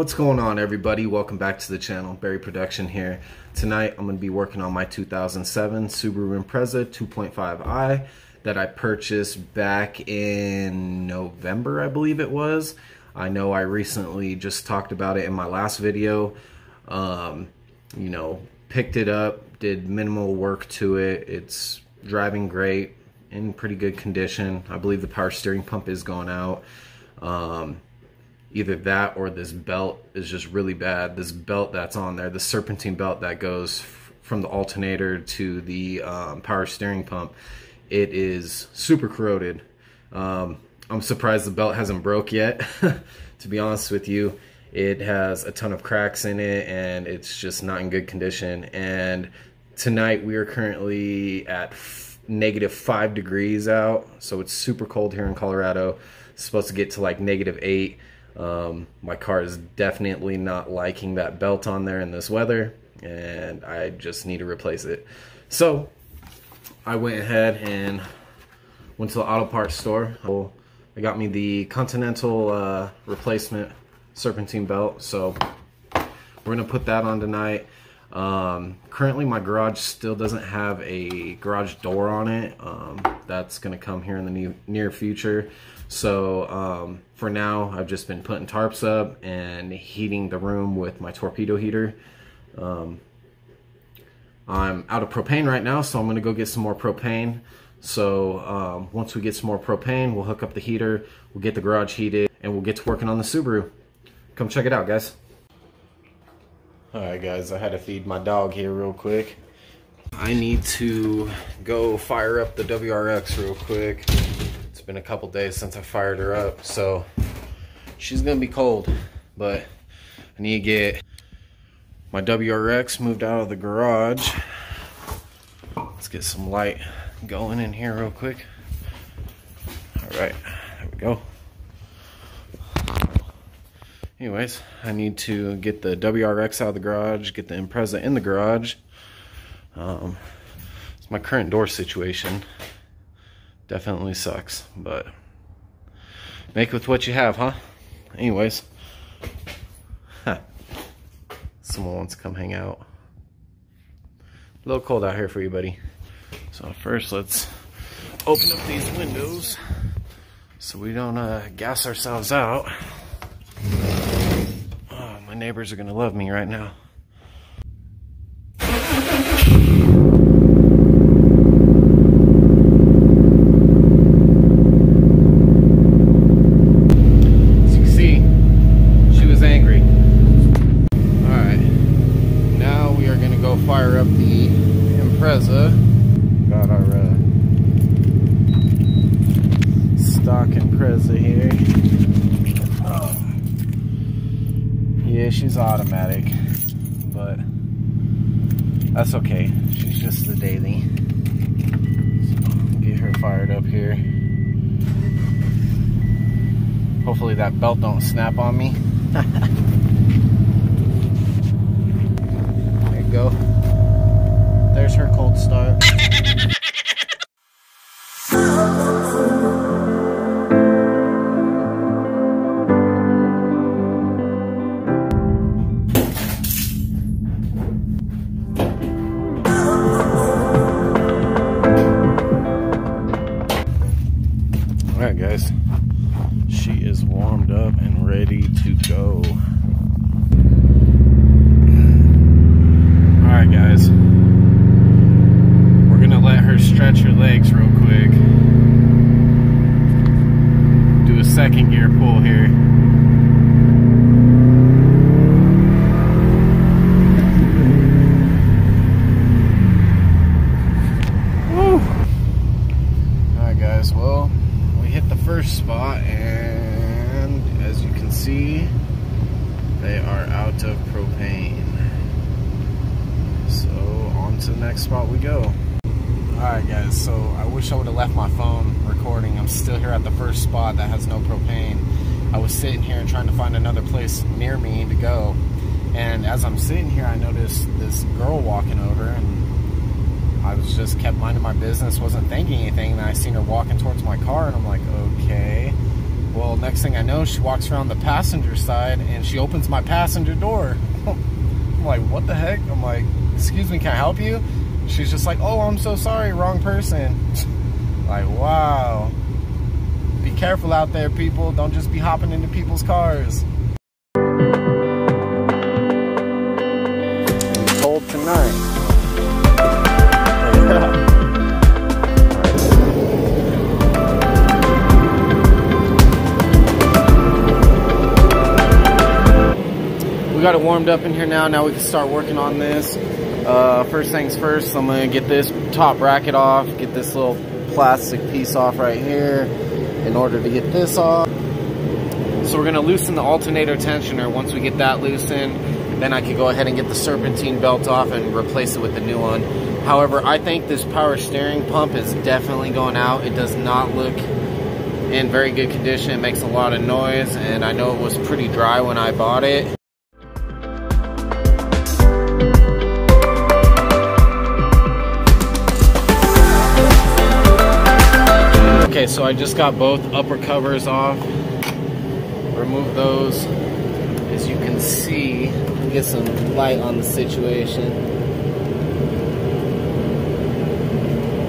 What's going on, everybody? Welcome back to the channel. Barry Production here. Tonight I'm going to be working on my 2007 Subaru Impreza 2.5i that I purchased back in November, I believe it was. I know I recently just talked about it in my last video. Picked it up, did minimal work to it. It's driving great, in pretty good condition. I believe the power steering pump is going out. Either that or this belt is just really bad. This belt that's on there, the serpentin belt that goes from the alternator to the power steering pump, it is super corroded. I'm surprised the belt hasn't broke yet. To be honest with you, it has a ton of cracks in it and it's just not in good condition. And tonight we are currently at -5 degrees out, so it's super cold here in Colorado. It's supposed to get to like -8. My car is definitely not liking that belt on there in this weather, and I just need to replace it. So I went ahead and went to the auto parts store. I got me the Continental replacement serpentin belt, so we're gonna put that on tonight. Currently my garage still doesn't have a garage door on it. That's gonna come here in the near future. So for now I've just been putting tarps up and heating the room with my torpedo heater. I'm out of propane right now, so I'm gonna go get some more propane. So once we get some more propane, we'll hook up the heater, we'll get the garage heated, and we'll get to working on the Subaru. Come check it out, guys. Alright guys, I had to feed my dog here real quick. I need to go fire up the WRX real quick. It's been a couple days since I fired her up, so she's gonna be cold, but I need to get my WRX moved out of the garage. Let's get some light going in here real quick. Alright, there we go. Anyways, I need to get the WRX out of the garage, get the Impreza in the garage. It's my current door situation. Definitely sucks, but make with what you have, huh? Anyways, someone wants to come hang out. A little cold out here for you, buddy. So first, let's open up these windows so we don't gas ourselves out. Oh, my neighbors are gonna love me right now. As you can see, she was angry. Alright, now we are gonna go fire up the Impreza. Got our stock Impreza here. Yeah, she's automatic, but that's okay. She's just the daily. So get her fired up here. Hopefully that belt don't snap on me. There you go. There's her cold start. Alright guys, she is warmed up and ready to go. Alright guys, we're gonna let her stretch her legs real quick. Do a second gear pull here. Woo! Alright guys, well, hit the first spot, and as you can see, they are out of propane. So on to the next spot we go. Alright guys, so I wish I would have left my phone recording. I'm still here at the first spot that has no propane. I was sitting here trying to find another place near me to go, and as I'm sitting here I noticed this girl walking over, and I was just kept minding my business, wasn't thinking anything, and I seen her walking towards my car, and I'm like, okay, well, Well, next thing I know, she walks around the passenger side and she opens my passenger door. I'm like, what the heck? I'm like, excuse me, can I help you? She's just like, oh, I'm so sorry, wrong person. Like, wow. Be careful out there, people. Don't just be hopping into people's cars. Cold tonight. Yeah. We got it warmed up in here now. Now we can start working on this. First things first, I'm gonna get this top bracket off, get this little plastic piece off right here in order to get this off. So we're gonna loosen the alternator tensioner. Once we get that loosened, then I can go ahead and get the serpentine belt off and replace it with the new one. However, I think this power steering pump is definitely going out. It does not look in very good condition. It makes a lot of noise, and I know it was pretty dry when I bought it. Okay, so I just got both upper covers off. Remove those. As you can see, get some light on the situation.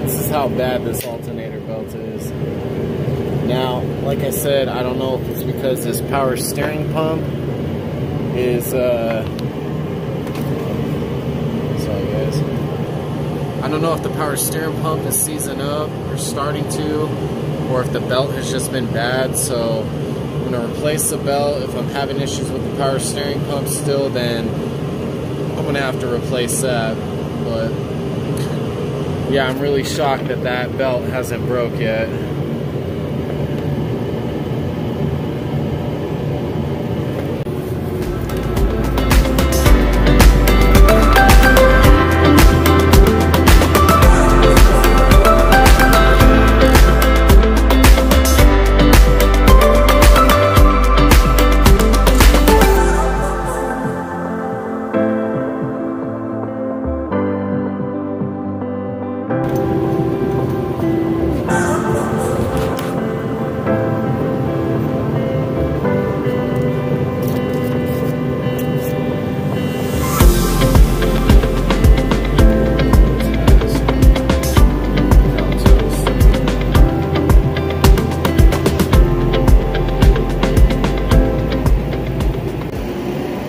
This is how bad this alternator belt is. Now, like I said, I don't know if it's because this power steering pump is, sorry guys. I don't know if the power steering pump is seizing up or starting to, or if the belt has just been bad. So I'm gonna replace the belt. If I'm having issues with the power steering pump still, then I'm gonna have to replace that. But yeah, I'm really shocked that that belt hasn't broke yet.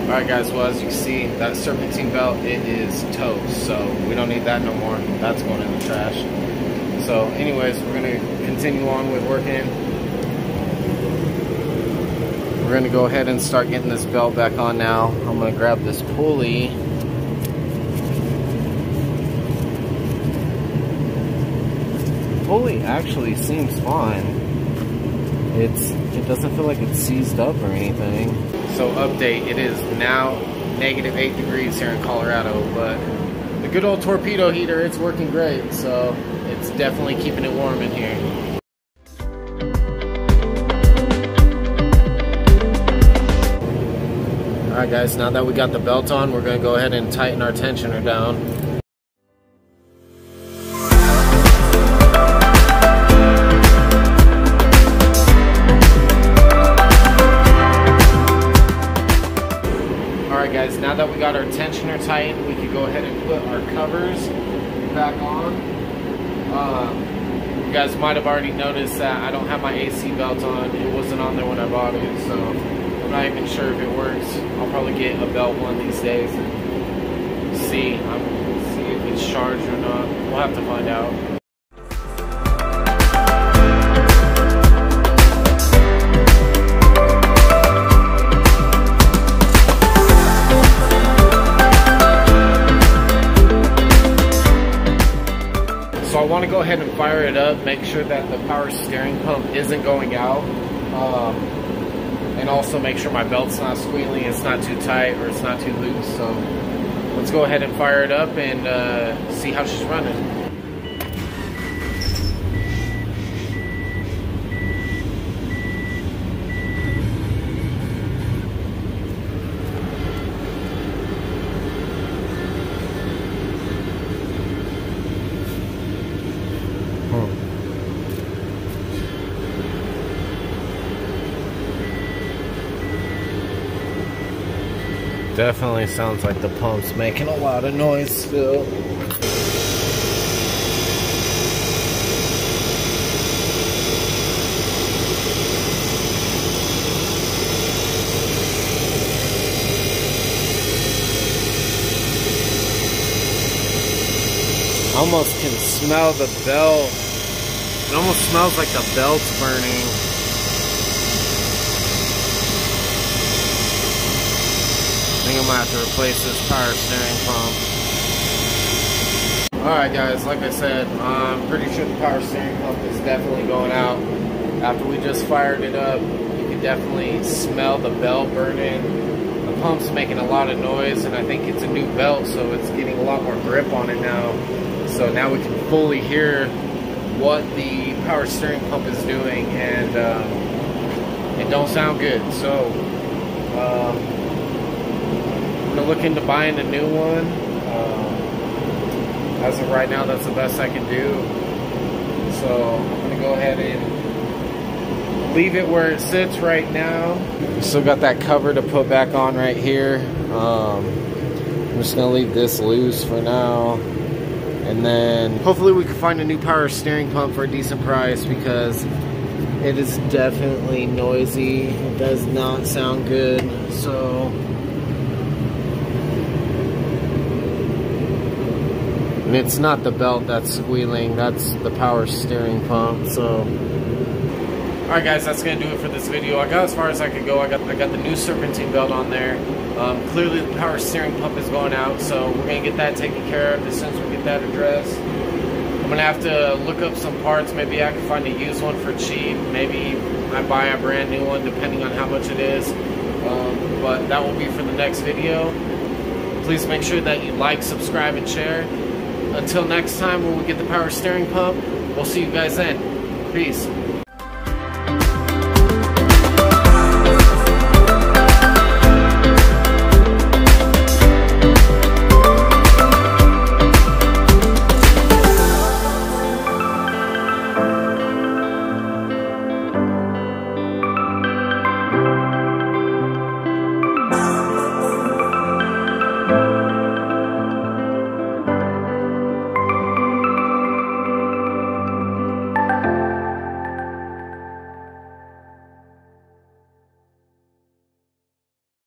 Alright guys, well as you can see, that serpentine belt, it is toast, so we don't need that no more. That's going in the trash. So anyways, we're going to continue on with working. We're going to go ahead and start getting this belt back on now. I'm going to grab this pulley. The pulley actually seems fine. It doesn't feel like it's seized up or anything. So update, it is now -8 degrees here in Colorado, but the good old torpedo heater, it's working great, so it's definitely keeping it warm in here. Alright guys, now that we got the belt on, we're going to go ahead and tighten our tensioner down. Alright guys, now that we got our tensioner tightened, we can go ahead and put our covers back on. You guys might have already noticed that I don't have my AC belt on. It wasn't on there when I bought it, so I'm not even sure if it works. I'll probably get a belt one of these days and see if it's charged or not. We'll have to find out. So I want to go ahead and fire it up, make sure that the power steering pump isn't going out, and also make sure my belt's not squealing, it's not too tight, or it's not too loose. So let's go ahead and fire it up and see how she's running. definitely sounds like the pump's making a lot of noise still. I almost can smell the belt. It almost smells like the belt's burning. I think I'm gonna have to replace this power steering pump. Alright guys, like I said, I'm pretty sure the power steering pump is definitely going out. After we just fired it up, you can definitely smell the belt burning. The pump's making a lot of noise, and I think it's a new belt, so it's getting a lot more grip on it now. So now we can fully hear what the power steering pump is doing, and it don't sound good. So I'm gonna look into buying a new one. As of right now, that's the best I can do. So I'm gonna go ahead and leave it where it sits right now. Still got that cover to put back on right here. I'm just gonna leave this loose for now. And then hopefully we can find a new power steering pump for a decent price, because it is definitely noisy. It does not sound good. So and it's not the belt that's squealing, that's the power steering pump. So alright guys, that's gonna do it for this video. I got as far as I could go. I got the new Serpentin belt on there. Clearly the power steering pump is going out, so we're gonna get that taken care of as soon as we get that addressed. I'm gonna have to look up some parts. Maybe I can find a used one for cheap. Maybe I buy a brand new one, depending on how much it is. But that will be for the next video. Please make sure that you like, subscribe, and share. Until next time when we get the power steering pump, we'll see you guys then. Peace.